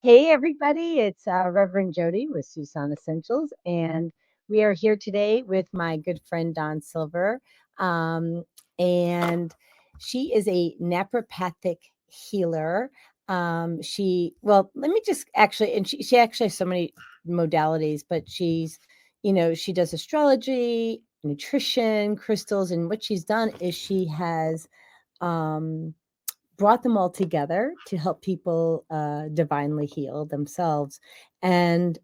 Hey, everybody, it's Reverend Jody with Susan Essentials, and we are here today with my good friend Dawn Silver. Um, and she is a naturopathic healer. Let me just actually, and she actually has so many modalities, but she does astrology, nutrition, crystals, and what she's done is she has. Um, brought them all together to help people divinely heal themselves. And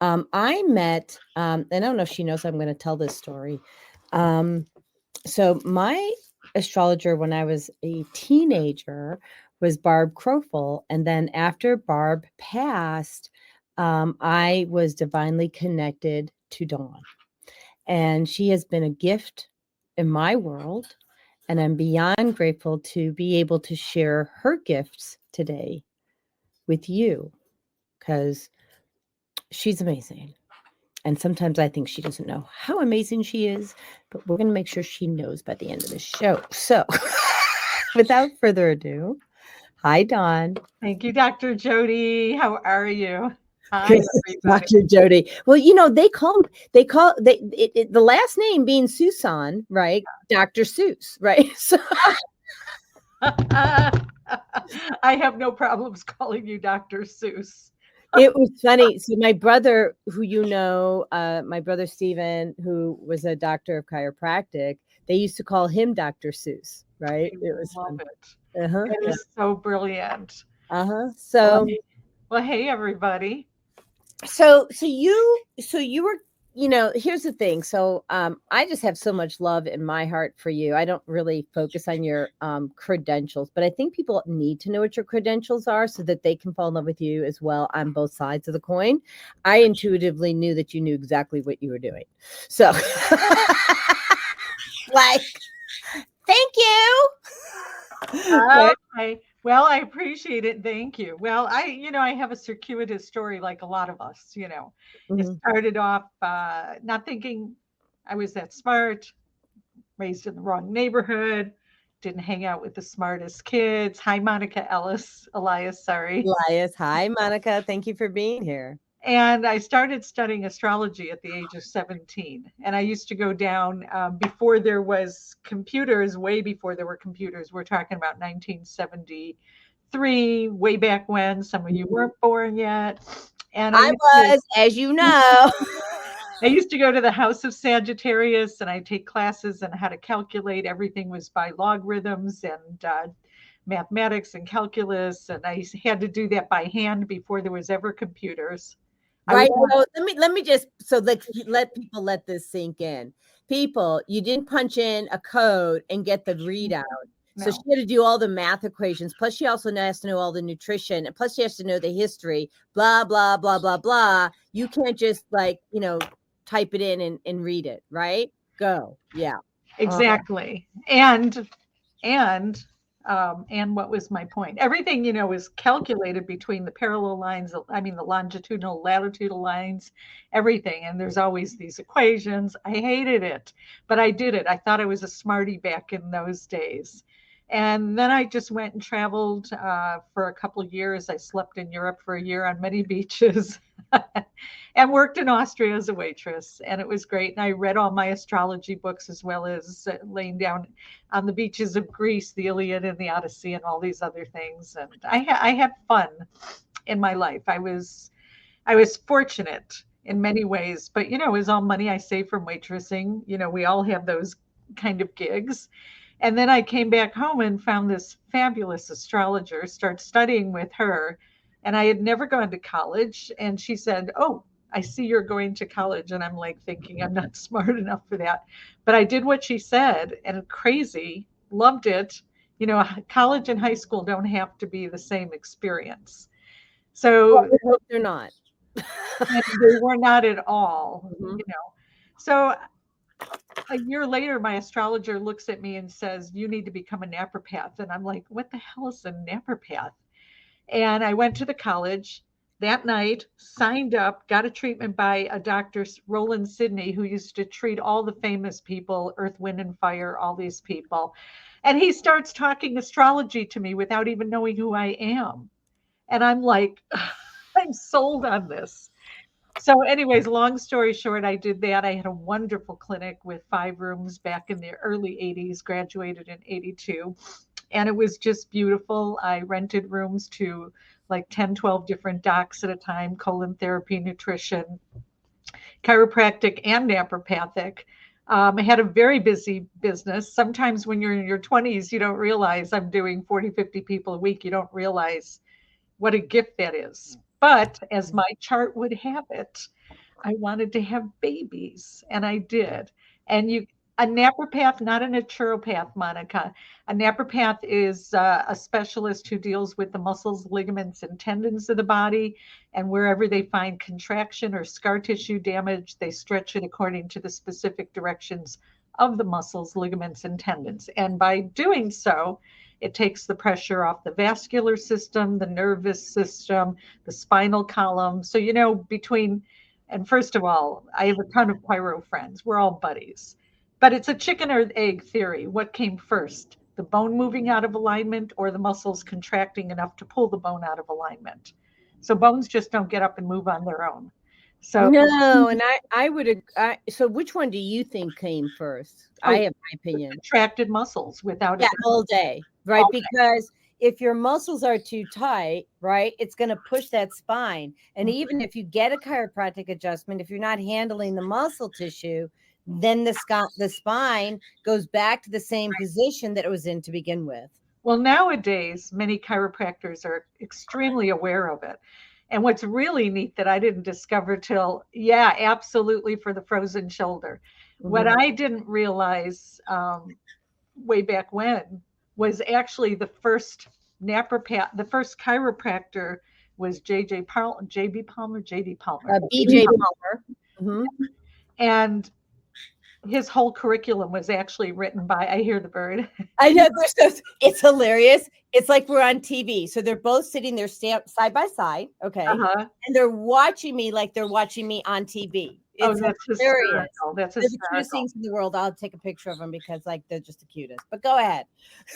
I met, and I don't know if she knows I'm going to tell this story. Um, so my astrologer when I was a teenager was Barb Crowful. And then after Barb passed, I was divinely connected to Dawn. And she has been a gift in my world. And I'm beyond grateful to be able to share her gifts today with you because she's amazing. And sometimes I think she doesn't know how amazing she is, but we're going to make sure she knows by the end of the show. So, without further ado, hi, Dawn. Thank you, Dr. Jody. How are you? Hi, Good, everybody. Dr. Jody. Well, the last name being Susan, right? Dr. Seuss, right? So, I have no problems calling you Dr. Seuss. it was funny. So my brother, my brother Stephen, who was a doctor of chiropractic, they used to call him Dr. Seuss, right? I It was love fun. it. Uh-huh. It Yeah. is so brilliant. Uh-huh. Well, So well, hey, everybody. so you were, here's the thing. So I just have so much love in my heart for you. I don't really focus on your credentials, but I think people need to know what your credentials are so that they can fall in love with you as well on both sides of the coin. I intuitively knew that you knew exactly what you were doing. So like, thank you. Right? Okay. Well, I appreciate it. Thank you. Well, I have a circuitous story like a lot of us. It Mhm. started off not thinking I was that smart, raised in the wrong neighborhood, didn't hang out with the smartest kids. Hi, Elias, sorry. Elias, hi, Monica. Thank you for being here. And I started studying astrology at the age of 17. And I used to go down before there was computers, way before there were computers. We're talking about 1973, way back when. Some of you weren't born yet. And I was, as you know. I used to go to the House of Sagittarius and I take classes on how to calculate. Everything was by logarithms and mathematics and calculus. And I had to do that by hand before there was ever computers. I was Right. So let me just so let people let this sink in. People, you didn't punch in a code and get the readout. So she no, had to do all the math equations. Plus, she also has to know all the nutrition. And plus, she has to know the history. Blah blah blah blah blah. You can't just type it in and read it. Right? Go. Yeah. Uh, exactly. And what was my point? Everything, is calculated between the parallel lines, I mean, the longitudinal, latitudinal lines, everything. And there's always these equations. I hated it, but I did it. I thought I was a smarty back in those days. And then I just went and traveled for a couple of years. I slept in Europe for a year on many beaches and worked in Austria as a waitress. And it was great. And I read all my astrology books as well as laying down on the beaches of Greece, the Iliad and the Odyssey, and all these other things. And I had fun in my life. I was fortunate in many ways, but it was all money I saved from waitressing. We all have those kind of gigs. And then I came back home and found this fabulous astrologer, start studying with her. And I had never gone to college. And she said, "Oh, I see you're going to college." And I'm like thinking I'm not smart enough for that. But I did what she said and crazy, loved it. College and high school don't have to be the same experience. well, So I hope they're not. and they were not at all, Mhm. So a year later, my astrologer looks at me and says, "You need to become a naturopath." And I'm like, "What the hell is a naturopath?" And I went to the college that night, signed up, got a treatment by a doctor, Roland Sidney, who used to treat all the famous people, Earth, Wind, and Fire, all these people. And he starts talking astrology to me without even knowing who I am. And I'm like, I'm sold on this. So, anyways, long story short, I did that. I had a wonderful clinic with 5 rooms back in the early 80s, graduated in 82. And it was just beautiful. I rented rooms to like 10, 12 different docs at a time, colon therapy, nutrition, chiropractic, and naturopathic. I had a very busy business. Sometimes when you're in your 20s, you don't realize I'm doing 40, 50 people a week. You don't realize what a gift that is. But as my chart would have it, I wanted to have babies, and I did. And a napropath, not a naturopath, Monica. A napropath is a specialist who deals with the muscles, ligaments, and tendons of the body. And wherever they find contraction or scar tissue damage, they stretch it according to the specific directions of the muscles, ligaments, and tendons. And by doing so, it takes the pressure off the vascular system, the nervous system, the spinal column. So, and first of all, I have a ton of pyro friends. We're all buddies. But it's a chicken or egg theory. What came first? The bone moving out of alignment or the muscles contracting enough to pull the bone out of alignment? So bones just don't get up and move on their own. So No, and I would so which one do you think came first? I have my opinion. contracted muscles without Yeah, a all day, right? all day. Because if your muscles are too tight, right, it's going to push that spine. And even if you get a chiropractic adjustment, if you're not handling the muscle tissue, then the spine goes back to the same position that it was in to begin with. Well, nowadays, many chiropractors are extremely aware of it. And what's really neat that I didn't discover till, yeah, absolutely for the frozen shoulder. What Mhm. I didn't realize way back when was actually the first napropath, the first chiropractor was JB Palmer, JD Palmer. BJ Palmer. Mhm. And his whole curriculum was actually written by, I hear the bird. I know it's hilarious. It's like we're on TV. So they're both sitting there side by side, okay? Uh-huh. And they're watching me like they're watching me on TV. Oh, It's that's hilarious. hysterical. That's They're the cutest hysterical. things in the world. I'll take a picture of them because like they're just the cutest. But go ahead.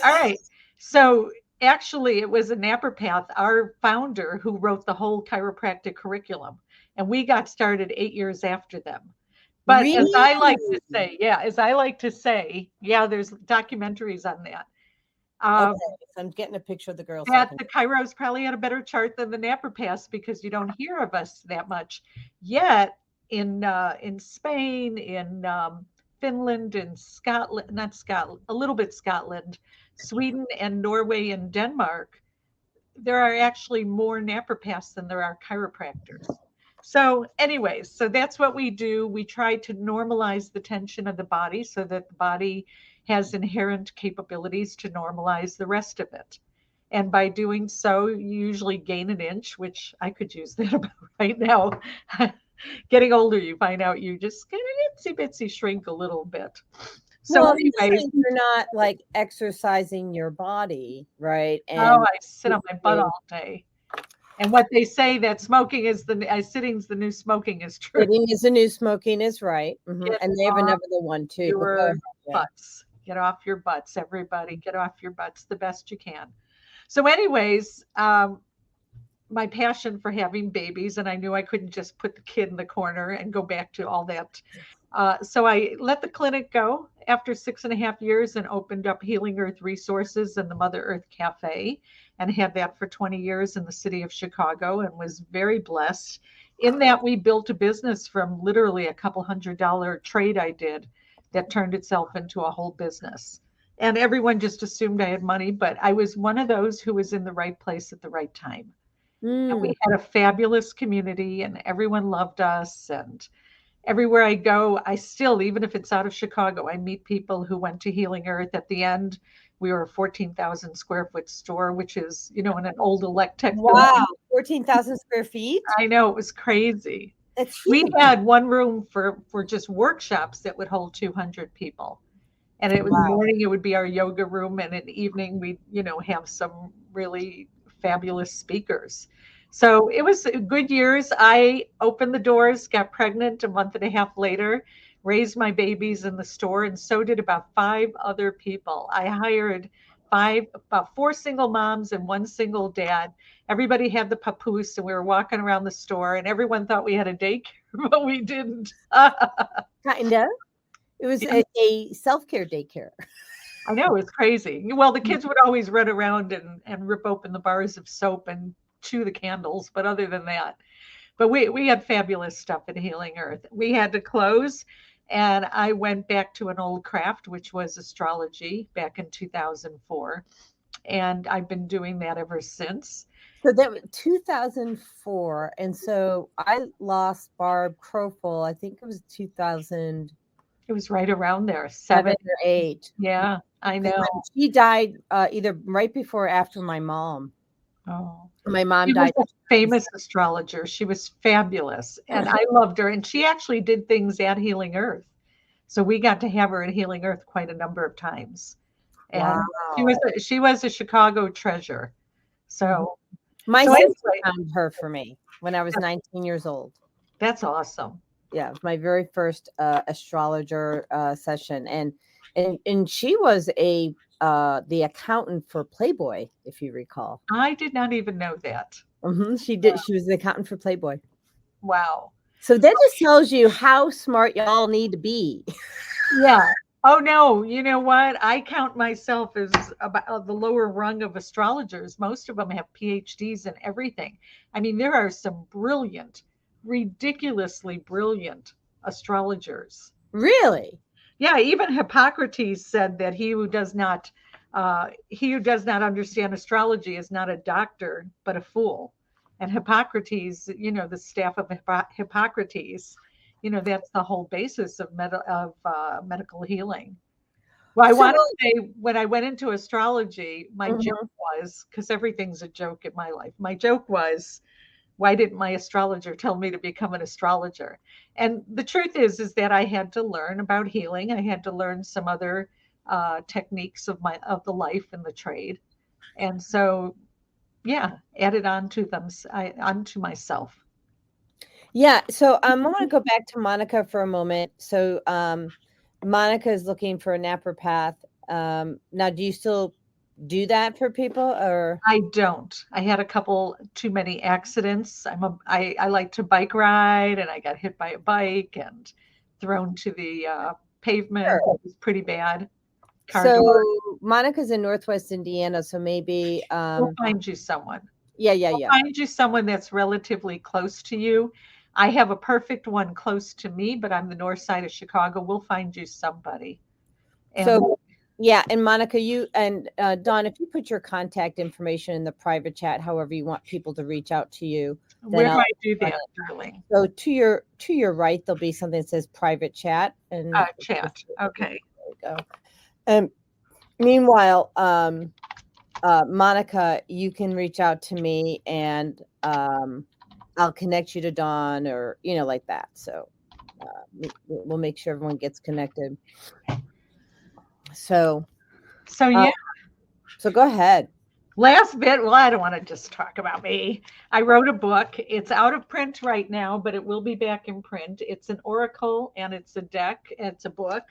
All right. So actually, it was a napropath, our founder, who wrote the whole chiropractic curriculum. And we got started 8 years after them. But as Really? I like to say, yeah, as I like to say, yeah, there's documentaries on that. Okay, so I'm getting a picture of the girls. That the chiros probably had a better chart than the napropaths because you don't hear of us that much. Yet in Spain, in Finland, in Scotland, not Scotland, a little bit Scotland, Sweden, and Norway and Denmark, there are actually more napropaths than there are chiropractors. So, anyways, so that's what we do. We try to normalize the tension of the body so that the body has inherent capabilities to normalize the rest of it. And by doing so, you usually gain an inch, which I could use that about right now. Getting older, you find out you just get an itsy bitsy shrink a little bit. So, well, anyways, you're not like exercising your body, right? oh, And I sit on my butt all day. And what they say that sitting's the new smoking is true. sitting is the new smoking is right. Get And they have off another one too. But go your ahead, yeah. butts. Get off your butts, everybody. Get off your butts the best you can. So, anyways, my passion for having babies, and I knew I couldn't just put the kid in the corner and go back to all that. So I let the clinic go after 6.5 years and opened up Healing Earth Resources and the Mother Earth Cafe and had that for 20 years in the city of Chicago and was very blessed in that we built a business from literally a couple $100 trade I did that turned itself into a whole business. And everyone just assumed I had money, but I was one of those who was in the right place at the right time. And we had a fabulous community and everyone loved us. And everywhere I go, I still, even if it's out of Chicago, I meet people who went to Healing Earth. At the end, we were a 14,000 square foot store, which is, in an old Electech Wow, 14,000 square feet? I know, it was crazy. That's We huge. had one room for just workshops that would hold 200 people. And it was morning, it would be our yoga room. And in the evening, we'd, have some really fabulous speakers. So it was good years. I opened the doors, got pregnant a month and a half later, raised my babies in the store, and so did about 5 other people. I hired about four single moms and one single dad. Everybody had the papoose, and we were walking around the store, and everyone thought we had a daycare, but we didn't. Kind of. It was a self-care daycare. I know, it's crazy. Well, the kids would always run around and rip open the bars of soap and chew the candles, but other than that, but we had fabulous stuff at Healing Earth. We had to close, and I went back to an old craft, which was astrology back in 2004, and I've been doing that ever since. So that was 2004, and so I lost Barb Crowful. I think it was 2000. It was right around there, 7 or 8. Yeah, I know. She died either right before or after my mom. Oh, My mom she died. was a famous astrologer. She was fabulous, and I loved her. And she actually did things at Healing Earth, so we got to have her at Healing Earth quite a number of times. And Wow. she was a Chicago treasure. So My so sister anyway, found her for me when I was 19 years old. that's awesome. Yeah, it was my very first astrologer session, and she was the accountant for Playboy, if you recall. I did not even know that. She did. She was the accountant for Playboy. Wow. So that just tells you how smart y'all need to be. Yeah. Oh no, you know what? I count myself as about the lower rung of astrologers. Most of them have PhDs in everything. I mean, there are some brilliant, ridiculously brilliant astrologers. Really? Yeah, even Hippocrates said that he who does not understand astrology is not a doctor but a fool. And Hippocrates, the staff of Hippocrates, that's the whole basis of medical healing. Well, I So, want to say when I went into astrology, my joke was, because everything's a joke in my life. My joke was, why didn't my astrologer tell me to become an astrologer? And the truth is that I had to learn about healing. I had to learn some other techniques of the life and the trade. And so, yeah, added on to them, onto myself. yeah. So I want to go back to Monica for a moment. So Monica is looking for a napropath. Now, do you still do that for people, or? I don't. I had a couple too many accidents. I like to bike ride, and I got hit by a bike and thrown to the pavement. Sure. It was pretty bad. Car So door. Monica's in Northwest Indiana, so maybe We'll find you someone. yeah. Find you someone that's relatively close to you. I have a perfect one close to me, but I'm the north side of Chicago. We'll find you somebody. And So yeah, and Monica, you and Dawn, if you put your contact information in the private chat, however you want people to reach out to you, where then do I'll I do that, darling? so to your right there'll be something that says private chat, and Chat. Okay. there we go. And meanwhile, Monica, you can reach out to me, and I'll connect you to Dawn, or like that. So we'll make sure everyone gets connected. So yeah. So go ahead. Last bit. Well, I don't want to just talk about me. I wrote a book. It's out of print right now, but it will be back in print. It's an oracle and it's a deck. It's a book,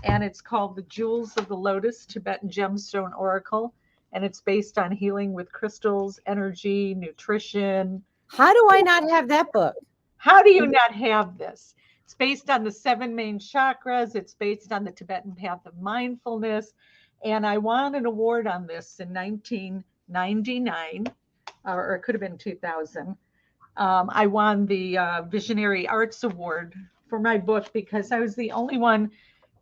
and it's called The Jewels of the Lotus Tibetan Gemstone Oracle. And it's based on healing with crystals, energy, nutrition. How do I not have that book? How do you not have this? It's based on the 7 main chakras. It's based on the Tibetan path of mindfulness. And I won an award on this in 1999, or it could have been 2000. I won the Visionary Arts Award for my book because I was the only one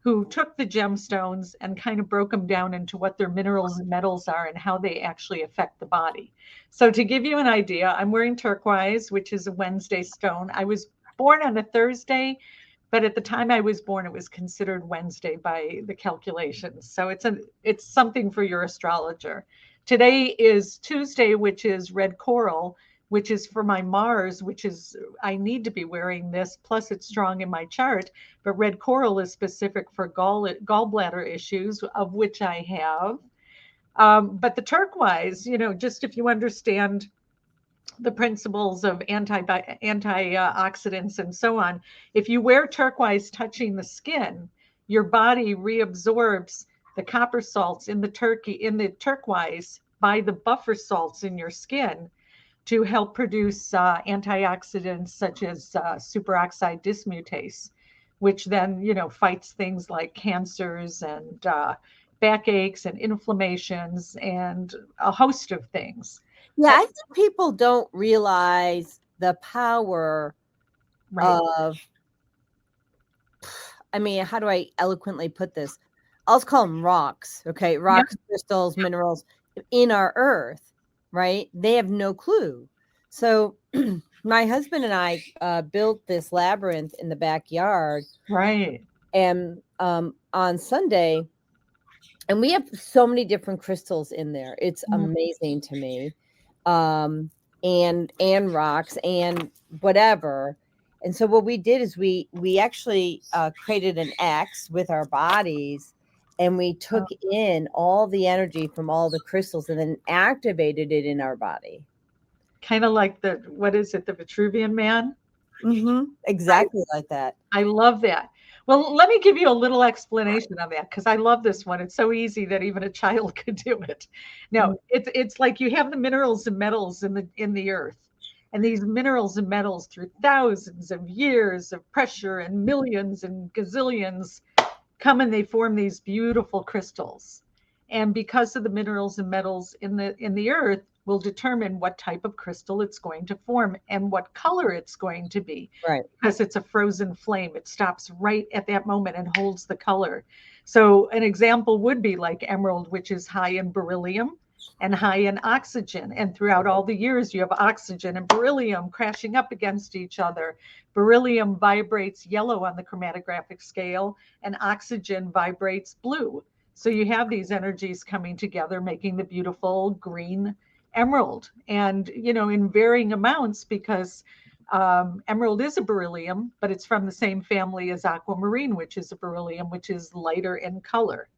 who took the gemstones and kind of broke them down into what their minerals and metals are and how they actually affect the body. So to give you an idea, I'm wearing turquoise, which is a Wednesday stone. I was born on a Thursday, but at the time I was born, it was considered Wednesday by the calculations. So it's something for your astrologer. Today is Tuesday, which is red coral, which is for my Mars, which is, I need to be wearing this, plus it's strong in my chart. But red coral is specific for gallbladder issues, of which I have. But the turquoise, just if you understand the principles of antioxidants and so on, if you wear turquoise touching the skin, your body reabsorbs the copper salts in the turquoise by the buffer salts in your skin to help produce antioxidants such as superoxide dismutase, which then, fights things like cancers and backaches and inflammations and a host of things. Yeah, I think people don't realize the power Right. of, I mean, how do I eloquently put this? I'll just call them rocks, okay? Yeah. Rocks, crystals, minerals in our earth, right? They have no clue. So my husband and I built this labyrinth in the backyard, Right. and on Sunday, and we have so many different crystals in there. It's Mm. amazing to me. Um, and rocks and whatever. And so what we did is we actually created an X with our bodies, and we took in all the energy from all the crystals and then activated it in our body. Kind of like what is it, the Vitruvian Man? Exactly like that. I love that. Well, let me give you a little explanation on that because I love this one. It's so easy that even a child could do it. No, it's like you have the minerals and metals in the earth. And these minerals and metals through thousands of years of pressure and millions and gazillions come and they form these beautiful crystals. And because of the minerals and metals in the earth will determine what type of crystal it's going to form and what color it's going to be. Right. Because it's a frozen flame. It stops right at that moment and holds the color. So an example would be like emerald, which is high in beryllium and high in oxygen. And throughout all the years, you have oxygen and beryllium crashing up against each other. Beryllium vibrates yellow on the chromatographic scale, and oxygen vibrates blue. So you have these energies coming together, making the beautiful green emerald. And, in varying amounts because emerald is a beryllium, but it's from the same family as aquamarine, which is a beryllium, which is lighter in color.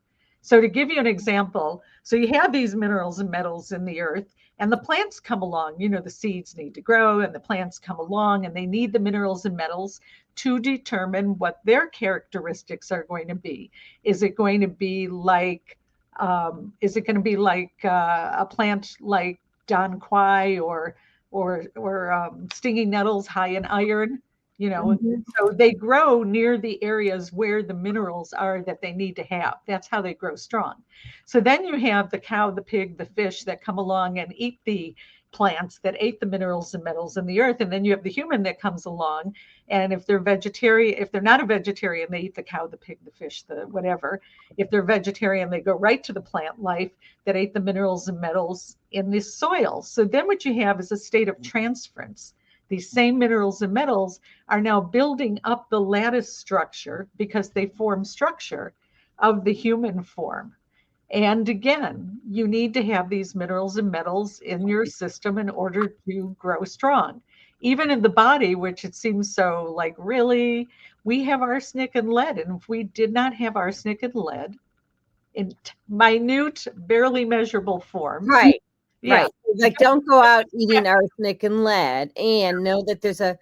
So to give you an example, so you have these minerals and metals in the earth, and the plants come along. The seeds need to grow, and the plants come along, and they need the minerals and metals to determine what their characteristics are going to be. Is it going to be like a plant like Don Quai or stinging nettles high in iron? So they grow near the areas where the minerals are that they need to have. That's how they grow strong. So then you have the cow, the pig, the fish that come along and eat the plants that ate the minerals and metals in the earth. And then you have the human that comes along. And if they're not a vegetarian, they eat the cow, the pig, the fish, the whatever. If they're vegetarian, they go right to the plant life that ate the minerals and metals in the soil. So then what you have is a state of transference. These same minerals and metals are now building up the lattice structure because they form structure of the human form. And again, you need to have these minerals and metals in your system in order to grow strong. Even in the body, which it seems so like, really, we have arsenic and lead. And if we did not have arsenic and lead in minute, barely measurable forms, Right. yeah, Right. Like, don't go out eating arsenic and lead, and know that there's a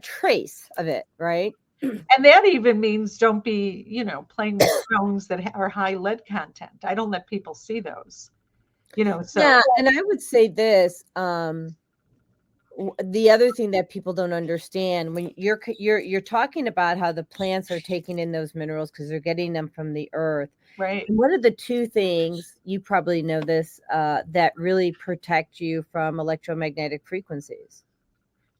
trace of it, right? and that even means don't be, playing with stones that are high lead content. I don't let people see those, so. Yeah, and I would say this, the other thing that people don't understand when you're talking about how the plants are taking in those minerals because they're getting them from the earth. Right. And what are the two things, you probably know this, that really protect you from electromagnetic frequencies?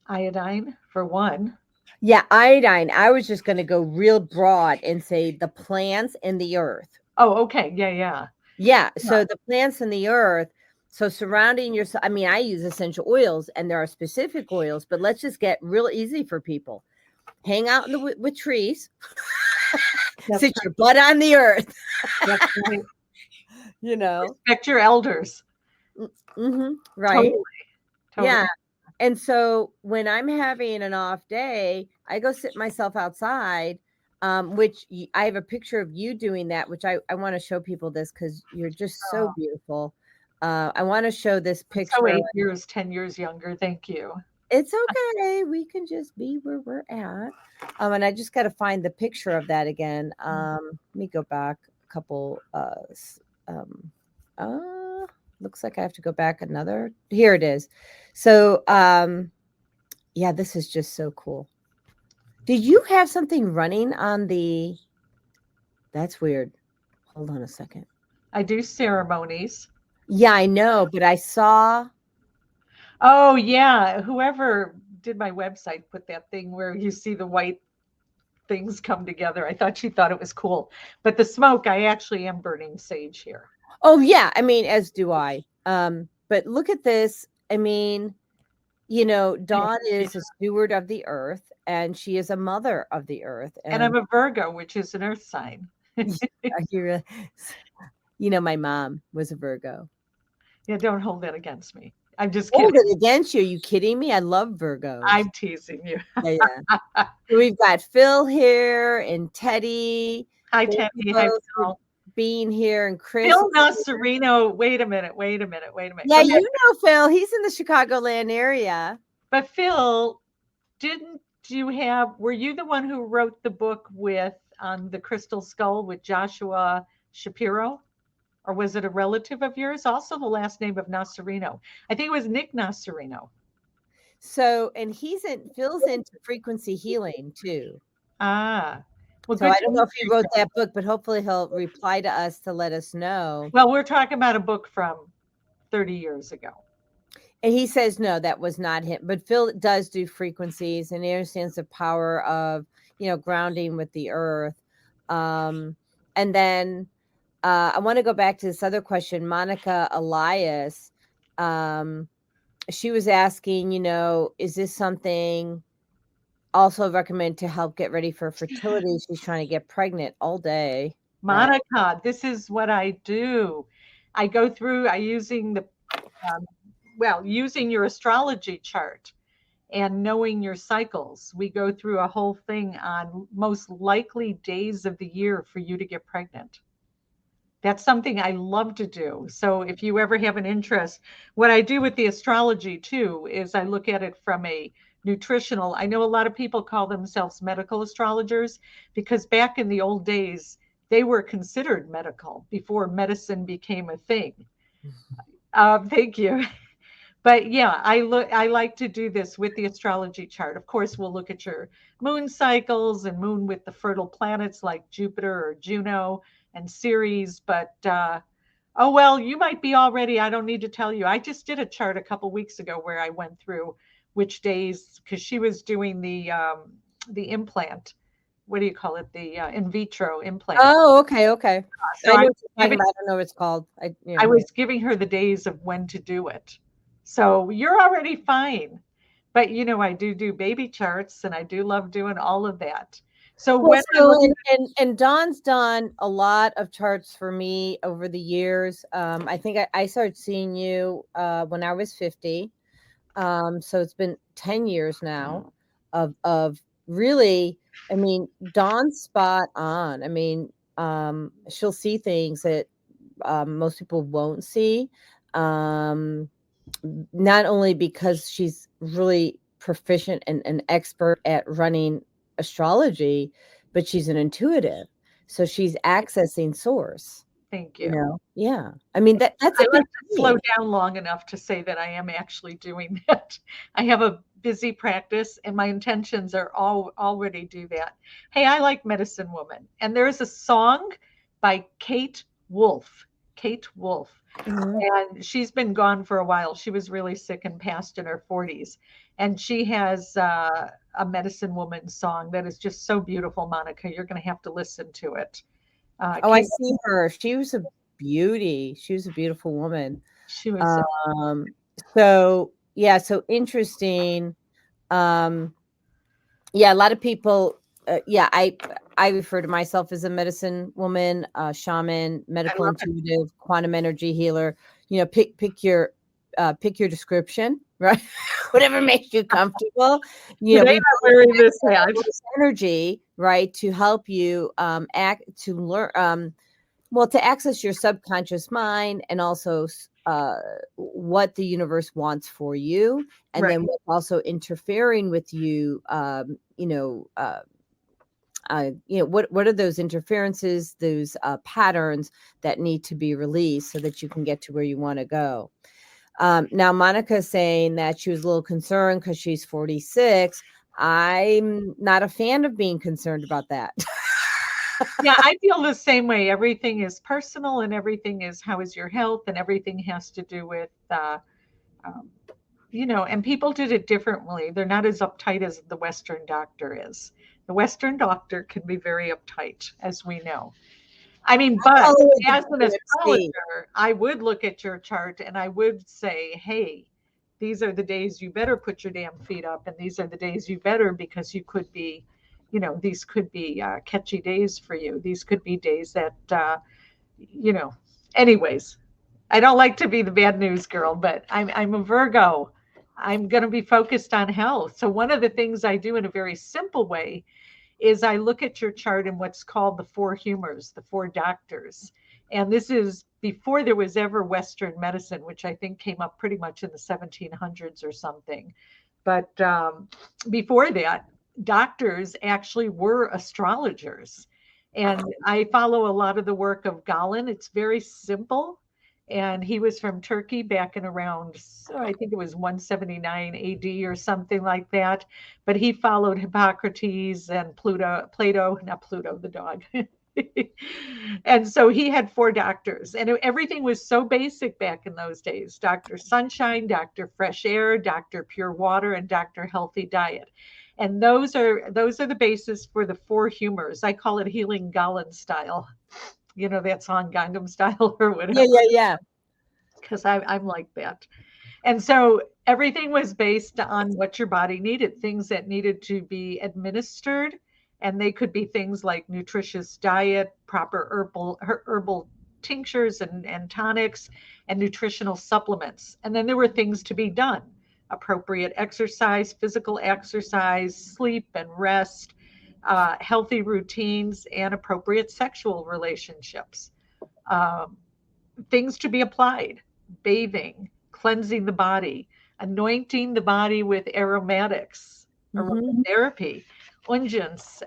Iodine, for one. Yeah, iodine. I was just going to go real broad and say the plants and the earth. Oh, okay. Yeah, yeah. Yeah, so the plants and the earth. So surrounding yourself, I mean, I use essential oils and there are specific oils, but let's just get real easy for people. Hang out with trees, That's sit your butt on the earth, That's right. Respect your elders. Right. Totally. Yeah. And so when I'm having an off day, I go sit myself outside, which I have a picture of you doing that, which I want to show people this because you're just so beautiful. I want to show this picture. So 8 years, 10 years younger. Thank you. It's okay. We can just be where we're at. And I just got to find the picture of that again. Let me go back. couple. Um, uh, Looks like I have to go back another. Here it is. So, yeah, this is just so cool. Did you have something running on the? That's weird. Hold on a second. I do ceremonies. Yeah, I know, but I saw. Oh yeah, whoever did my website put that thing where you see the white things come together. I thought she thought it was cool. But the smoke, I actually am burning sage here. Oh yeah, I mean, as do I. But look at this. I mean, Dawn is a steward of the earth, and she is a mother of the earth. And And I'm a Virgo, which is an earth sign. you, my mom was a Virgo. Yeah, don't hold that against me. I'm just Hold kidding. it against you. Are you kidding me? I love Virgos. I'm teasing you. Yeah, yeah. So we've got Phil here and Teddy. Hi, Thank Teddy. you Hi, both for Phil. being here, and Chris. Phil Nasserino. Wait a minute. Wait a minute. Wait a minute. Yeah, Go ahead. Phil. He's in the Chicagoland area. But Phil, didn't you have, were you the one who wrote the book with The Crystal Skull with Joshua Shapiro? Or was it a relative of yours? Also the last name of Nasserino. I think it was Nick Nasserino. So, and Phil's into frequency healing too. Ah, well, So good I to don't know meet if he you. wrote that book, but hopefully he'll reply to us to let us know. Well, we're talking about a book from 30 years ago. And he says no, that was not him. But Phil does do frequencies, and he understands the power of grounding with the earth. And then I want to go back to this other question, Monica Elias. She was asking, is this something also recommend to help get ready for fertility? She's trying to get pregnant all day. Right. Monica, this is what I do. I go through, um, using your astrology chart and knowing your cycles. We go through a whole thing on most likely days of the year for you to get pregnant. That's something I love to do. So if you ever have an interest, what I do with the astrology too is I look at it from a nutritional. I know a lot of people call themselves medical astrologers because back in the old days, they were considered medical before medicine became a thing. Thank you. But yeah, I like to do this with the astrology chart. Of course, we'll look at your moon cycles and moon with the fertile planets like Jupiter or Juno and Ceres. But oh well, you might be already. I don't need to tell you. I just did a chart a couple weeks ago where I went through which days because she was doing the implant. What do you call it? The in vitro implant. Oh, okay, okay. So I I know was what you're talking giving about. I don't know what it's called. I was giving her the days of when to do it. So you're already fine. But I do baby charts and I do love doing all of that. So Well, when I'm so looking and Dawn's done a lot of charts for me over the years. I think I started seeing you when I was 50. So it's been 10 years now of really, I mean, Dawn's spot on. I mean, she'll see things that most people won't see. Um, Not only because she's really proficient and an expert at running astrology, but she's an intuitive. So she's accessing source, thank you. Yeah. I mean that's I a like big to slow thing. down long enough to say that I am actually doing that. I have a busy practice and my intentions are all already do that. Hey, I like Medicine Woman. And there is a song by Kate Wolf. Kate Wolf. Mhm. And she's been gone for a while. She was really sick and passed in her 40s. And she has a Medicine Woman song that is just so beautiful, Monica. You're going to have to listen to it. Oh, I Kate, see her. She was a beauty. She was a beautiful woman. she was Um, so yeah, so interesting. Um, yeah, a lot of people. Yeah, I refer to myself as a medicine woman, shaman, I medical love it. intuitive, quantum energy healer. Pick your description, right? Whatever makes you comfortable. Today We I'm both wearing this hat. access energy, right, to help you act to learn. Well, to access your subconscious mind and also what the universe wants for you, and Right. then what's also interfering with you, what are those interferences, those patterns that need to be released so that you can get to where you want to go. Now, Monica's saying that she was a little concerned because she's 46. I'm not a fan of being concerned about that. Yeah, I feel the same way. Everything is personal and everything is how is your health and everything has to do with, um, and people did it differently. They're not as uptight as the Western doctor is. The Western doctor can be very uptight, as we know. I mean, but Follow the as an WFC. astrologer, I would look at your chart and I would say, hey, these are the days you better put your damn feet up, and these are the days you better, because you could be, these could be catchy days for you. These could be days that, you know, anyways, I don't like to be the bad news girl, but I'm a Virgo. I'm going to be focused on health. So one of the things I do in a very simple way is I look at your chart in what's called the four humors, the four doctors. And this is before there was ever Western medicine, which I think came up pretty much in the 1700s or something. But before that, doctors actually were astrologers. And I follow a lot of the work of Galen. It's very simple. And he was from Turkey back in around, so I think it was 179 AD or something like that. But he followed Hippocrates and Plato, not Pluto, the dog. And so he had four doctors, and everything was so basic back in those days: Dr. Sunshine, Dr. Fresh Air, Dr. Pure Water, and Dr. Healthy Diet. And those are the basis for the four humors. I call it healing Galen style. That song Gangnam Style or Yeah, whatever, yeah, yeah. because I'm like that. And so everything was based on what your body needed, things that needed to be administered. And they could be things like nutritious diet, proper herbal tinctures and tonics, and nutritional supplements. And then there were things to be done: appropriate exercise, physical exercise, sleep and rest, healthy routines, and appropriate sexual relationships. Um, Things to be applied: bathing, cleansing the body, anointing the body with aromatics, Hmm. aromatherapy, unguents,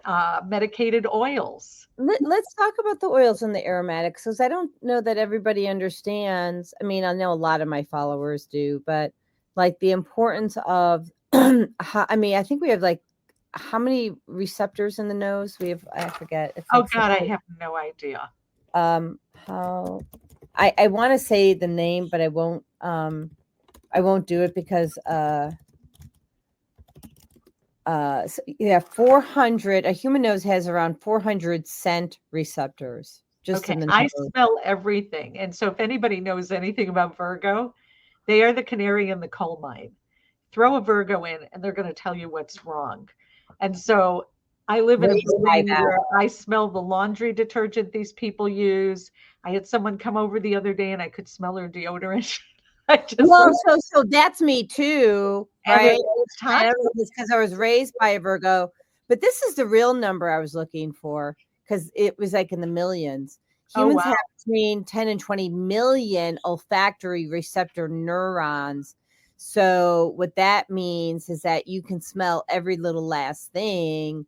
medicated oils. Let's talk about the oils and the aromatics, because I don't know that everybody understands. I mean, I know a lot of my followers do, but like the importance of, I mean, I think we have like how many receptors in the nose? We have, I forget. It's Oh like God, I something. have no idea. How I want to say the name, but I won't do it because so yeah, 400. A human nose has around 400 scent receptors just Okay, in the I nose. smell everything. And so if anybody knows anything about Virgo, they are the canary in the coal mine. Throw a Virgo in and they're going to tell you what's wrong. And so I live in a Raised by building that. where I smell the laundry detergent these people use. I had someone come over the other day and I could smell her deodorant. I just Well, like, so that's me too, and right? it's I toxic. don't know if it's because I was raised by a Virgo, but this is the real number I was looking for because it was like in the millions. Oh, Humans wow. have between 10 and 20 million olfactory receptor neurons. So what that means is that you can smell every little last thing.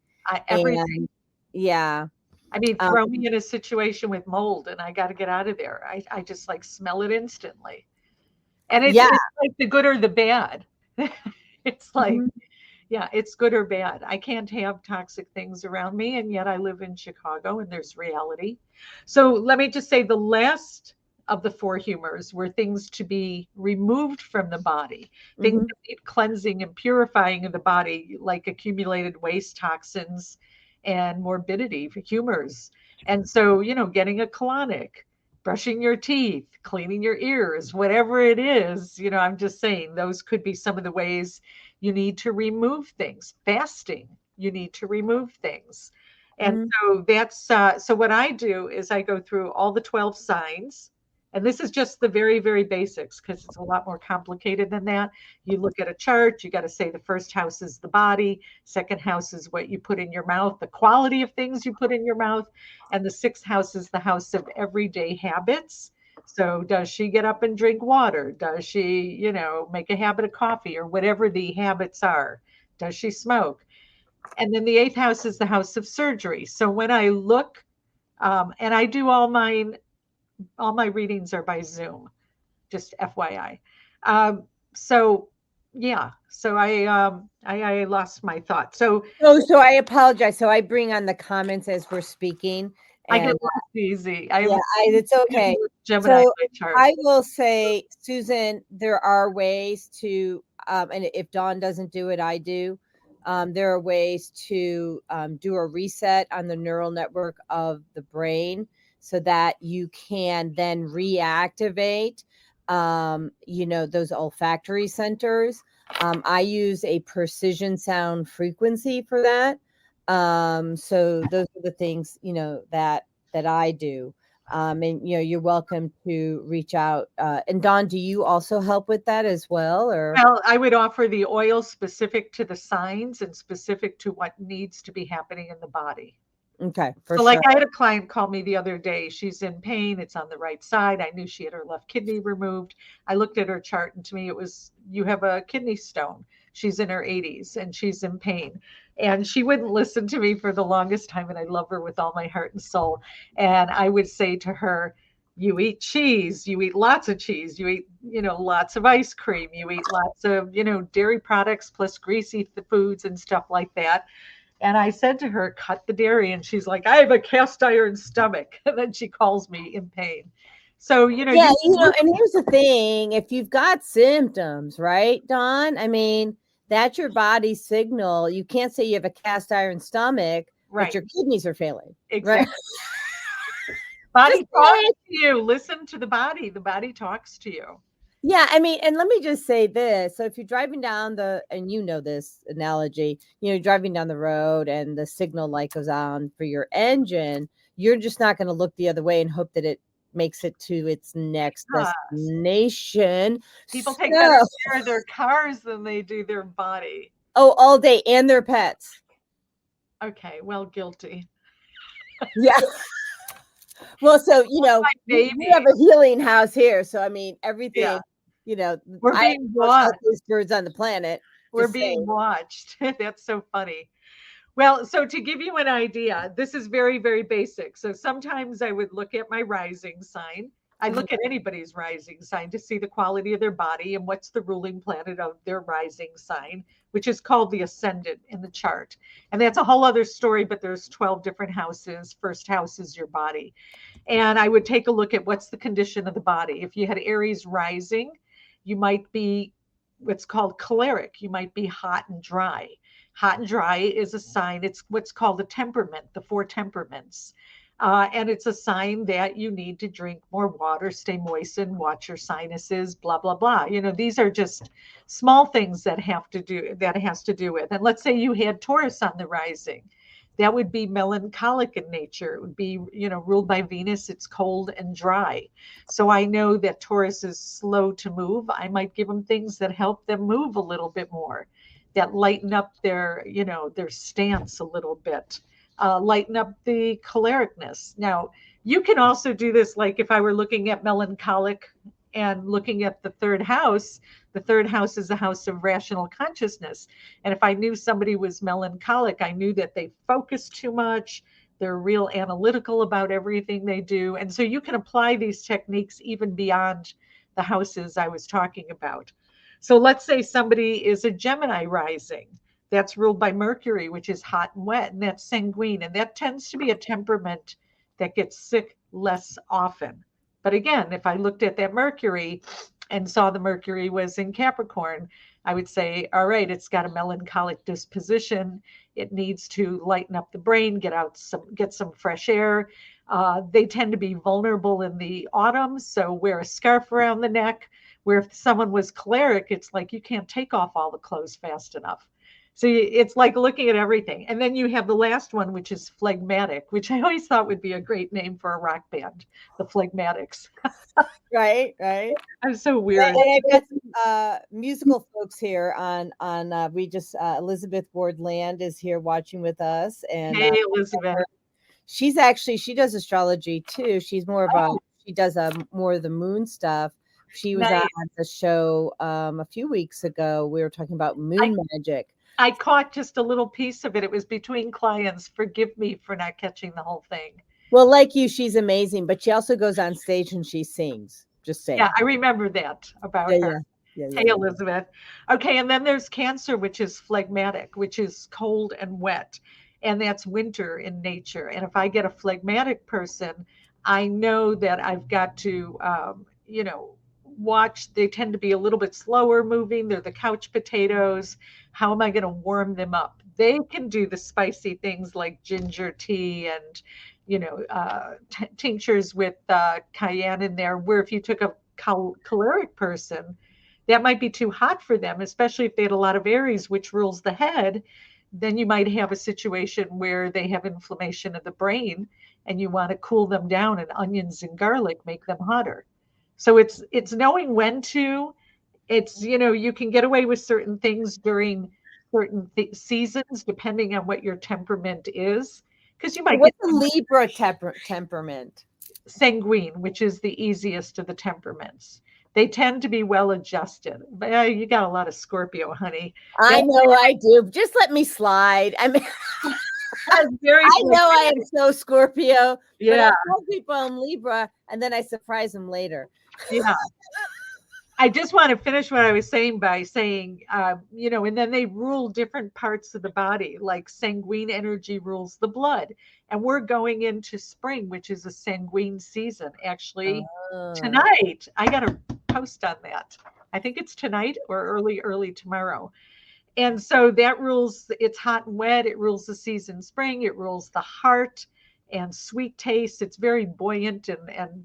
Everything. And yeah. I mean, Um, throw me in a situation with mold and I got to get out of there. I just like smell it instantly. And it's yeah. it's like the good or the bad. It's like, Mhm. yeah, it's good or bad. I can't have toxic things around me, and yet I live in Chicago and there's reality. So let me just say the last of the four humors were things to be removed from the body, things Mhm. that need cleansing and purifying of the body, like accumulated waste toxins and morbidity for humors. And so, getting a colonic, brushing your teeth, cleaning your ears, whatever it is, I'm just saying those could be some of the ways you need to remove things. Fasting, you need to remove things. And Mhm. so so what I do is I go through all the 12 signs. And this is just the very, very basics, because it's a lot more complicated than that. You look at a chart, you got to say the first house is the body, second house is what you put in your mouth, the quality of things you put in your mouth, and the sixth house is the house of everyday habits. So does she get up and drink water? Does she, make a habit of coffee or whatever the habits are? Does she smoke? And then the eighth house is the house of surgery. So when I look, and I do all my readings are by Zoom, just FYI. So yeah, so I lost my thought. So Oh, so I apologize. So I bring on the comments as we're speaking, I get and lost easy. I yeah, have it's okay. Gemini in So my chart. I will say, Susan, there are ways to, and if Dawn doesn't do it, I do. There are ways to do a reset on the neural network of the brain so that you can then reactivate, those olfactory centers. I use a precision sound frequency for that. So those are the things, that I do. And you're welcome to reach out. And Dawn, do you also help with that as well, or? Well, I would offer the oil specific to the signs and specific to what needs to be happening in the body. Okay, for So, like, sure. I had a client call me the other day. She's in pain. It's on the right side. I knew she had her left kidney removed. I looked at her chart, and to me, it was, you have a kidney stone. She's in her 80s and she's in pain. And she wouldn't listen to me for the longest time. And I love her with all my heart and soul. And I would say to her, you eat cheese, you eat lots of cheese, you eat, lots of ice cream, you eat lots of, dairy products plus greasy foods and stuff like that. And I said to her, cut the dairy. And she's like, I have a cast iron stomach. And then she calls me in pain. So, Yeah, you and here's the thing: if you've got symptoms, right, Dawn? I mean, that's your body's signal. You can't say you have a cast iron stomach, but right, your kidneys are failing, right? exactly. Body Just talks saying. to you. Listen to the body. The body talks to you. Yeah, I mean, and let me just say this. So if you're driving down and this analogy, you're driving down the road and the signal light goes on for your engine, you're just not going to look the other way and hope that it makes it to its next Yes. destination. People So, take better care of their cars than they do their body. oh, all day, and their pets. Okay, well, guilty. Yeah. Well, so My we have baby. a healing house here. So I mean, Yeah, everything, we're I have being the most watched. healthiest birds on the planet. We're Just being saying. watched. That's so funny. Well, so to give you an idea, this is very, very basic. So sometimes I would look at my rising sign. I look at anybody's rising sign to see the quality of their body and what's the ruling planet of their rising sign, which is called the ascendant in the chart. And that's a whole other story, but there's 12 different houses. First house is your body. And I would take a look at what's the condition of the body. If you had Aries rising, you might be what's called choleric. You might be hot and dry. Hot and dry is a sign, it's what's called a temperament, the four temperaments. And it's a sign that you need to drink more water, stay moistened, watch your sinuses, blah, blah, blah. These are just small things that has to do with. And let's say you had Taurus on the rising. That would be melancholic in nature. It would be, ruled by Venus. It's cold and dry. So I know that Taurus is slow to move. I might give them things that help them move a little bit more, that lighten up their stance a little bit, lighten up the cholericness. Now, you can also do this, like if I were looking at melancholic and looking at the third house is the house of rational consciousness. And if I knew somebody was melancholic, I knew that they focus too much. They're real analytical about everything they do. And so you can apply these techniques even beyond the houses I was talking about. So let's say somebody is a Gemini rising. That's ruled by Mercury, which is hot and wet, and that's sanguine. And that tends to be a temperament that gets sick less often. But again, if I looked at that Mercury and saw the Mercury was in Capricorn, I would say, all right, it's got a melancholic disposition. It needs to lighten up the brain, get some fresh air. They tend to be vulnerable in the autumn, so wear a scarf around the neck. Where if someone was choleric, it's like you can't take off all the clothes fast enough. So it's like looking at everything. And then you have the last one, which is phlegmatic, which I always thought would be a great name for a rock band, the Phlegmatics. Right, right. I'm so weird. And I've got some musical folks here we just Elizabeth Ward Land is here watching with us, and Hey, Elizabeth. she does astrology too. She's more of a Oh, she does more of the moon stuff. She was nice. on the show a few weeks ago. We were talking about I, moon magic. I caught just a little piece of it. It was between clients. Forgive me for not catching the whole thing. Well, like you, she's amazing, but she also goes on stage and she sings. Just Yeah, saying. I remember that about Yeah, her. yeah. Yeah, yeah, Hey, yeah. Elizabeth. Okay, and then there's Cancer, which is phlegmatic, which is cold and wet, and that's winter in nature. And if I get a phlegmatic person, I know that I've got to, watch. They tend to be a little bit slower moving. They're the couch potatoes. How am I going to warm them up? They can do the spicy things like ginger tea and, tinctures with cayenne in there. Where if you took a choleric person, that might be too hot for them, especially if they had a lot of Aries, which rules the head. Then you might have a situation where they have inflammation of the brain and you want to cool them down, and onions and garlic make them hotter. So it's knowing when to. It's, you can get away with certain things during certain seasons depending on what your temperament is, because you So might get what's a Libra temperament? sanguine, which is the easiest of the temperaments. They tend to be well adjusted. But you got a lot of Scorpio, honey. I know I do. Just let me slide. I mean, That's very I know I am so Scorpio, but I yeah, tell people I'm Libra, and then I surprise them later. yeah. I just want to finish what I was saying by saying, and then they rule different parts of the body, like sanguine energy rules the blood. And we're going into spring, which is a sanguine season. Actually, Oh. tonight, I got to post on that. I think it's tonight or early tomorrow. And so that rules, it's hot and wet. It rules the season spring. It rules the heart and sweet taste. It's very buoyant and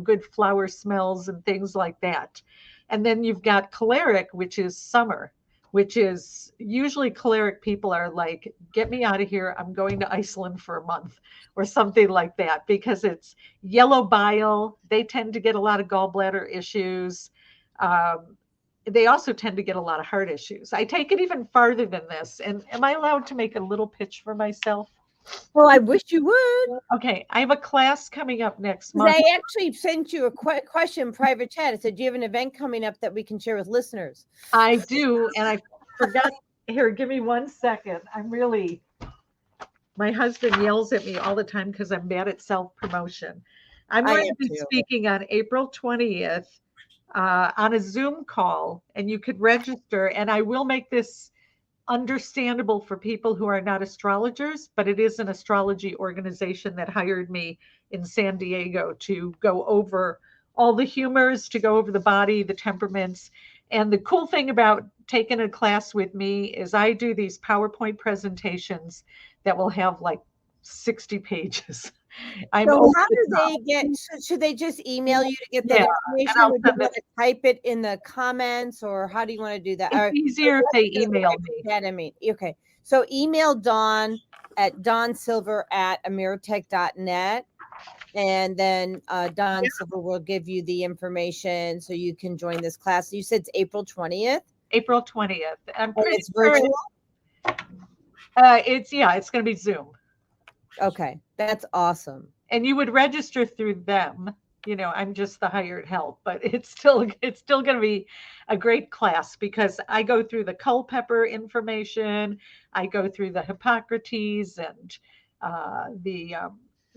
good flower smells and things like that. And then you've got choleric, which is summer, which is usually choleric people are like, get me out of here. I'm going to Iceland for a month or something like that, because it's yellow bile. They tend to get a lot of gallbladder issues. Um, they also tend to get a lot of heart issues. I take it even farther than this. And am I allowed to make a little pitch for myself? Well, I wish you would. Okay, I have a class coming up next 'Cause month. I actually sent you a question in private chat. I said, "Do you have an event coming up that we can share with listeners?" I do, and I forgot. Here, give me 1 second. My husband yells at me all the time because I'm bad at self promotion. I'm I going to am be too. speaking on April 20th on a Zoom call, and you could register. And I will make this understandable for people who are not astrologers, but it is an astrology organization that hired me in San Diego to go over all the humors, to go over the body, the temperaments. And the cool thing about taking a class with me is I do these PowerPoint presentations that will have like 60 pages. I'm So over how the do top. they get? Should they just email you to get that Yeah, and information, I'll or do you send want this. to type it in the comments, or how do you want to do that? It's easier if they email me. I mean, okay. So email Dawn at donsilver@ameritech.net. And then Don Silver will give you the information so you can join this class. You said it's April 20th. April 20th. I'm And pretty it's sure virtual. it's going to be Zoom. Okay, that's awesome. And you would register through them. I'm just the hired help, but it's still going to be a great class because I go through the Culpeper information, I go through the Hippocrates and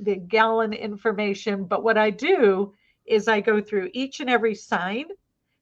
the Gallon information. But what I do is I go through each and every sign,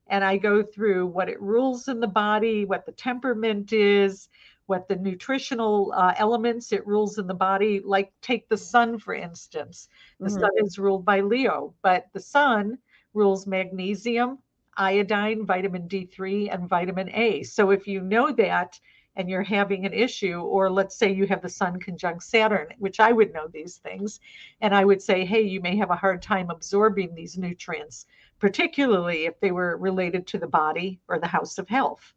and I go through what it rules in the body, what the temperament is, what the nutritional elements it rules in the body. Like take the sun, for instance. The sun is ruled by Leo, but the sun rules magnesium, iodine, vitamin D3, and vitamin A. So if you know that and you're having an issue, or let's say you have the sun conjunct Saturn, which I would know these things, and I would say, hey, you may have a hard time absorbing these nutrients, particularly if they were related to the body or the house of health.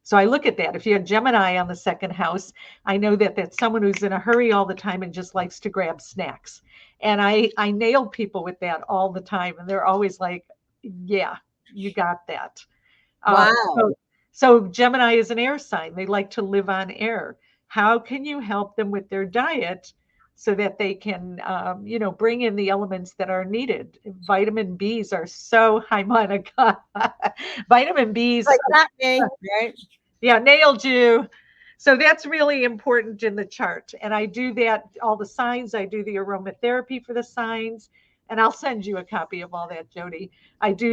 So I look at that. If you have Gemini on the second house, I know that that's someone who's in a hurry all the time and just likes to grab snacks. And I nail people with that all the time. And they're always like, yeah, you got that. Wow. So Gemini is an air sign. They like to live on air. How can you help them with their diet so that they can, bring in the elements that are needed? Vitamin Bs are so, hi, Monica. Vitamin Bs. Like that, me, right? Yeah, nailed you. So that's really important in the chart. And I do that, all the signs. I do the aromatherapy for the signs. And I'll send you a copy of all that, Jody. I do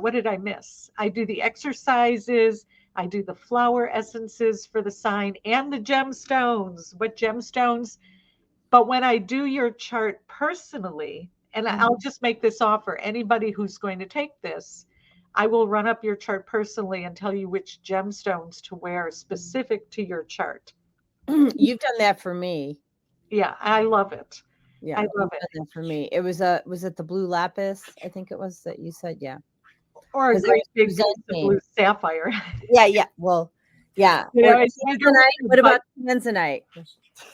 what did I miss? I do the exercises. I do the flower essences for the sign and the gemstones. What gemstones? But when I do your chart personally, and I'll Mhm. just make this offer, anybody who's going to take this, I will run up your chart personally and tell you which gemstones to wear specific to your chart. You've done that for me. Yeah, I love it. I Yeah, love you've it. done that for me. Was it the blue lapis? I think it was that you said, yeah, Or a because I great was big piece of blue presenting. sapphire. Yeah, yeah. Well, yeah. You Or know, it's bigger, tanzanite. What but about tanzanite?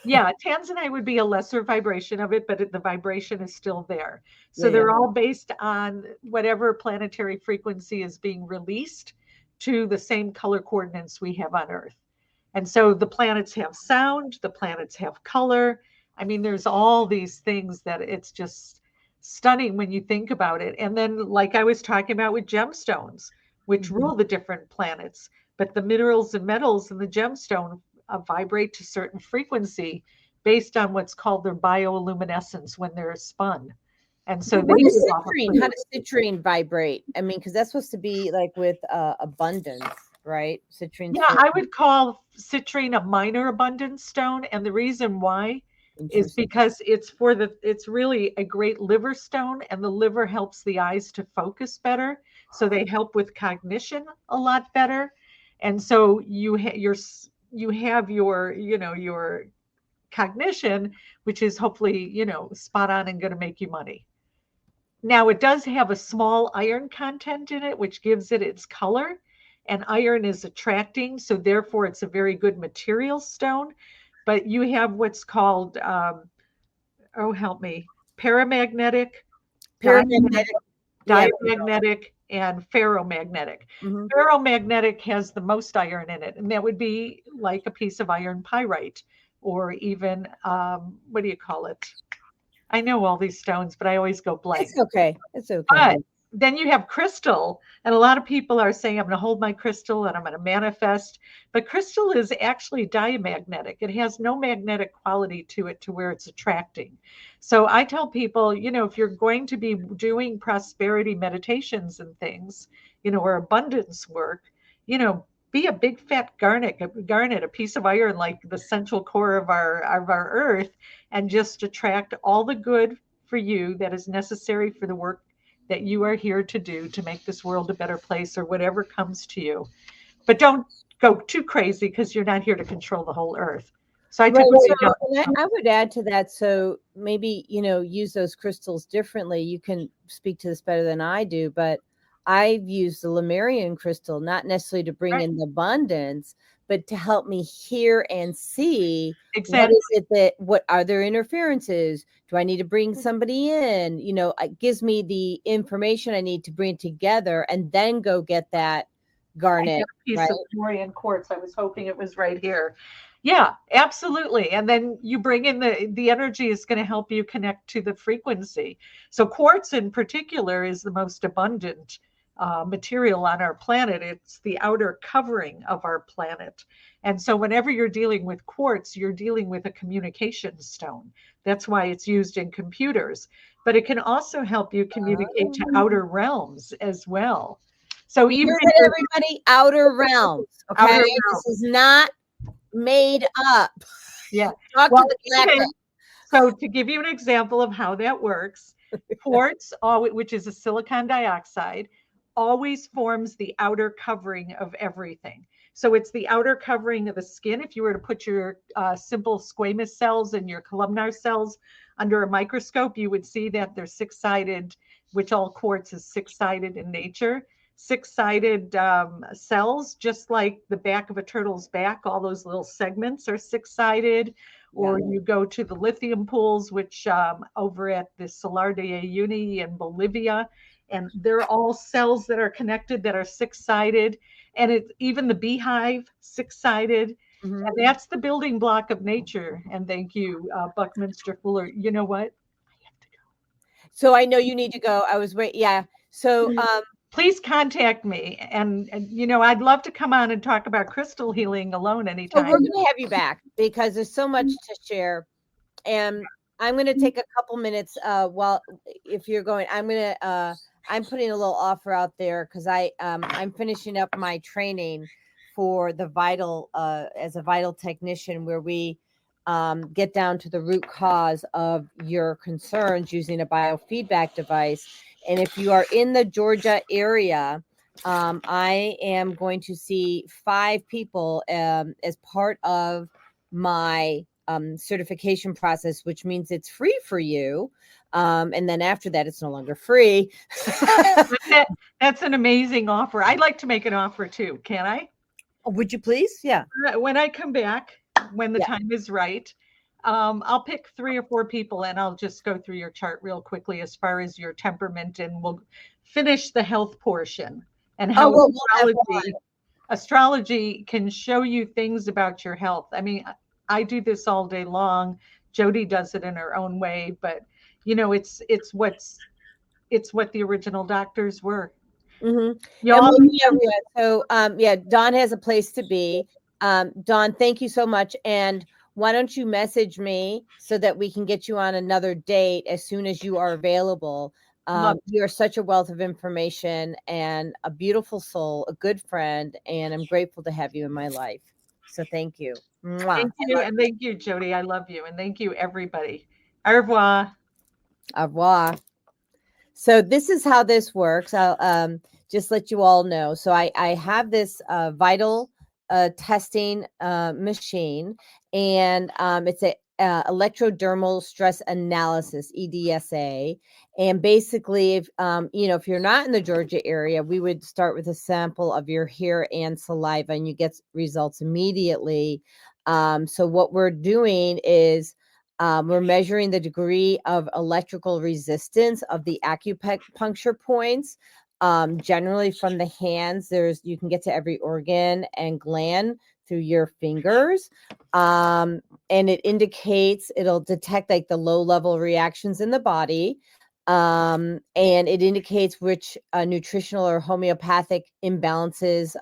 yeah, tanzanite would be a lesser vibration of it, but the vibration is still there. Yeah, So yeah. they're all based on whatever planetary frequency is being released to the same color coordinates we have on Earth. And so the planets have sound, the planets have color. I mean, there's all these things that it's just stunning when you think about it. And then, like I was talking about with gemstones, which Mhm. rule the different planets, but the minerals and metals in the gemstone vibrate to certain frequency based on what's called their bioluminescence when they're spun. And so they What is give off a citrine? How does frequency. citrine vibrate? I mean, because that's supposed to be like with abundance, right? Citrine's Yeah, for I would call citrine a minor abundance stone. And the reason why is interesting. because it's really a great liver stone, and the liver helps the eyes to focus better. So they help with cognition a lot better. And so you have your, your cognition, which is hopefully, spot on and going to make you money. Now, it does have a small iron content in it, which gives it its color. And iron is attracting, so therefore it's a very good material stone. But you have what's called, oh, help me, paramagnetic, Paramagnetic. Yeah. diamagnetic, and ferromagnetic. Hmm. Ferromagnetic has the most iron in it, and that would be like a piece of iron pyrite, or even, what do you call it? I know all these stones, but I always go blank. It's okay. It's okay. But then you have crystal, and a lot of people are saying, I'm going to hold my crystal and I'm going to manifest. But crystal is actually diamagnetic, it has no magnetic quality to it to where it's attracting. So I tell people, if you're going to be doing prosperity meditations and things, or abundance work, be a big fat garnet, a piece of iron like the central core of our earth, and just attract all the good for you that is necessary for the work that you are here to do to make this world a better place, or whatever comes to you. But don't go too crazy, because you're not here to control the whole earth. So I Right. So, typically don't. and I would add to that. So maybe, use those crystals differently. You can speak to this better than I do, but I've used the Lemurian crystal, not necessarily to bring Right? in the abundance, but to help me hear and see what Exactly. is it what are there interferences? Do I need to bring somebody in? It gives me the information I need to bring together and then go get that I have garnet, a piece right? of Morian quartz. I was hoping it was right here. Yeah, absolutely. And then you bring in the energy is going to help you connect to the frequency. So quartz in particular is the most abundant material on our planet. It's the outer covering of our planet. And so whenever you're dealing with quartz, you're dealing with a communication stone. That's why it's used in computers. But it can also help you communicate to outer realms as well. So You even hear if that, you're everybody? Outer realms. Okay. outer This is realms. not made up. Yeah. Talk Well, to the galactic. even so, to give you an example of how that works, quartz, which is a silicon dioxide, always forms the outer covering of everything. So it's the outer covering of the skin. If you were to put your simple squamous cells and your columnar cells under a microscope, you would see that they're six-sided, which all quartz is six-sided in nature. Six-sided cells, just like the back of a turtle's back, all those little segments are six-sided. Yeah. Or you go to the lithium pools, which over at the Salar de Uyuni in Bolivia, and they're all cells that are connected that are six-sided. And even the beehive, six-sided. Hmm. And that's the building block of nature. And thank you, Buckminster Fuller. You know what? So I know you need to go. I was wait. Yeah. So I have to go. please contact me. And, I'd love to come on and talk about crystal healing alone So we're anytime. going to have you back because there's so much to share. And I'm going to take a couple minutes while if you're going, I'm putting a little offer out there because I'm finishing up my training for the vital as a vital technician where we get down to the root cause of your concerns using a biofeedback device. And if you are in the Georgia area, I am going to see 5 people as part of my certification process, which means it's free for you. And then after that, it's no longer free. That, that's an amazing offer. I'd like to make an offer too. Can I? Would you please? Yeah. When I come back, when the Yeah. time is right, I'll pick 3 or 4 people and I'll just go through your chart real quickly as far as your temperament, and we'll finish the health portion and Oh, how well, we'll have astrology can show you things about your health. I mean, I do this all day long. Jody does it in her own way, but it's what the original doctors were. Mm-hmm. And Y'all, yeah, Dawn has a place to be. Dawn, thank you so much. And why don't you message me so that we can get you on another date as soon as you are available? love. You're such a wealth of information and a beautiful soul, a good friend, and I'm grateful to have you in my life. So thank you. Mwah. Thank you, and thank you, Jody. I love you, and thank you, everybody. Au revoir. Au revoir. So this is how this works. I'll just let you all know. So I have this vital testing machine, and it's a electrodermal stress analysis EDSA. And basically, if you're not in the Georgia area, we would start with a sample of your hair and saliva, and you get results immediately. So what we're doing is we're measuring the degree of electrical resistance of the acupuncture points. Generally, from the hands, you can get to every organ and gland through your fingers, and it'll detect like the low level reactions in the body. And it indicates which nutritional or homeopathic imbalances,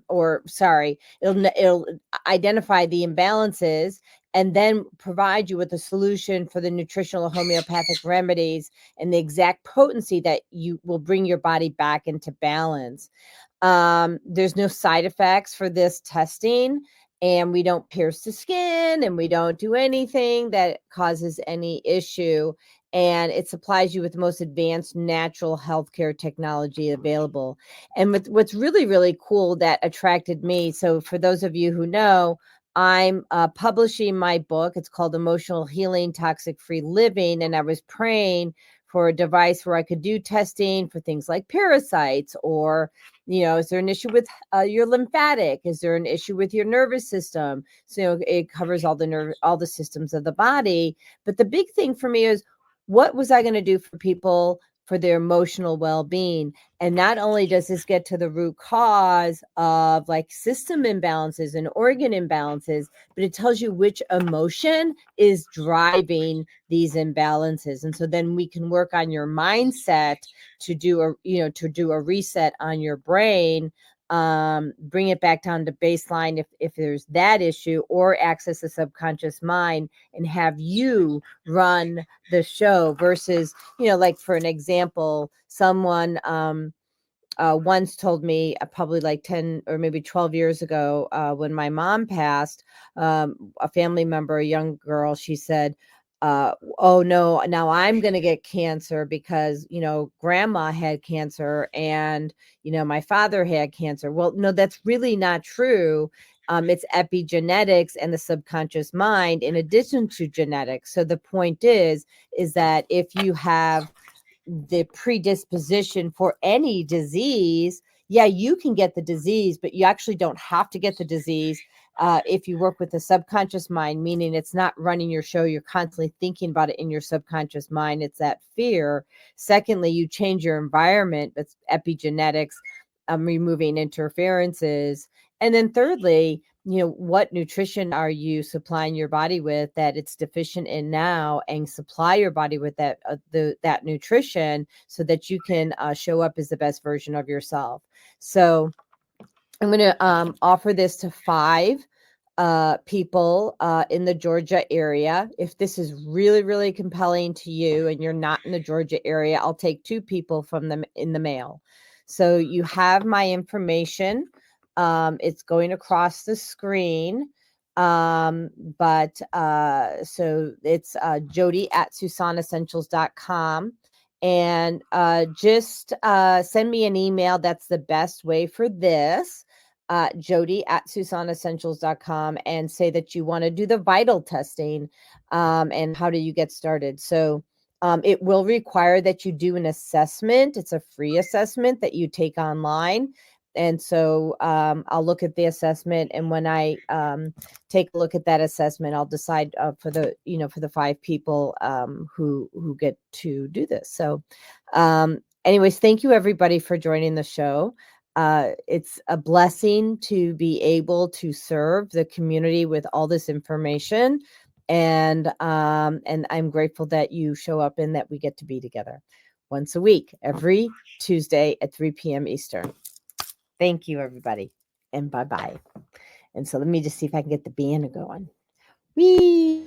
or sorry, it'll identify the imbalances and then provide you with a solution for the nutritional homeopathic remedies and the exact potency that you will bring your body back into balance. There's no side effects for this testing, and we don't pierce the skin and we don't do anything that causes any issue. And it supplies you with the most advanced natural healthcare technology available. And what's really, really cool that attracted me. So, for those of you who know, I'm publishing my book. It's called Emotional Healing, Toxic Free Living. And I was praying for a device where I could do testing for things like parasites, or, is there an issue with your lymphatic? Is there an issue with your nervous system? So it covers all the systems of the body. But the big thing for me is, what was I going to do for people for their emotional well-being? And not only does this get to the root cause of like system imbalances and organ imbalances, but it tells you which emotion is driving these imbalances. And so then we can work on your mindset to do a reset on your brain, bring it back down to baseline if there's that issue, or access the subconscious mind and have you run the show versus, like for an example, someone once told me, probably like 10 or maybe 12 years ago, when my mom passed, a family member, a young girl, she said, oh no, now I'm going to get cancer because, grandma had cancer and, my father had cancer. Well, no, that's really not true. It's epigenetics and the subconscious mind in addition to genetics. So the point is that if you have the predisposition for any disease, yeah, you can get the disease, but you actually don't have to get the disease if you work with the subconscious mind, meaning it's not running your show. You're constantly thinking about it in your subconscious mind. It's that fear. Secondly, you change your environment. That's epigenetics, removing interferences. And then thirdly, what nutrition are you supplying your body with that it's deficient in now, and supply your body with that nutrition so that you can show up as the best version of yourself. So I'm going to offer this to 5 people in the Georgia area. If this is really, really compelling to you and you're not in the Georgia area, I'll take 2 people from them in the mail. So you have my information. It's going across the screen. But so it's Jody at SusanEssentials.com. And just send me an email. That's the best way for this. Jody at SusanEssentials.com, and say that you want to do the vital testing, and how do you get started. So it will require that you do an assessment. It's a free assessment that you take online. And so I'll look at the assessment, and when I take a look at that assessment, I'll decide for the 5 people who get to do this. So anyways, thank you everybody for joining the show. It's a blessing to be able to serve the community with all this information. And I'm grateful that you show up and that we get to be together once a week, every Tuesday at 3 p.m. Eastern. Thank you, everybody. And bye-bye. And so let me just see if I can get the piano going. Whee!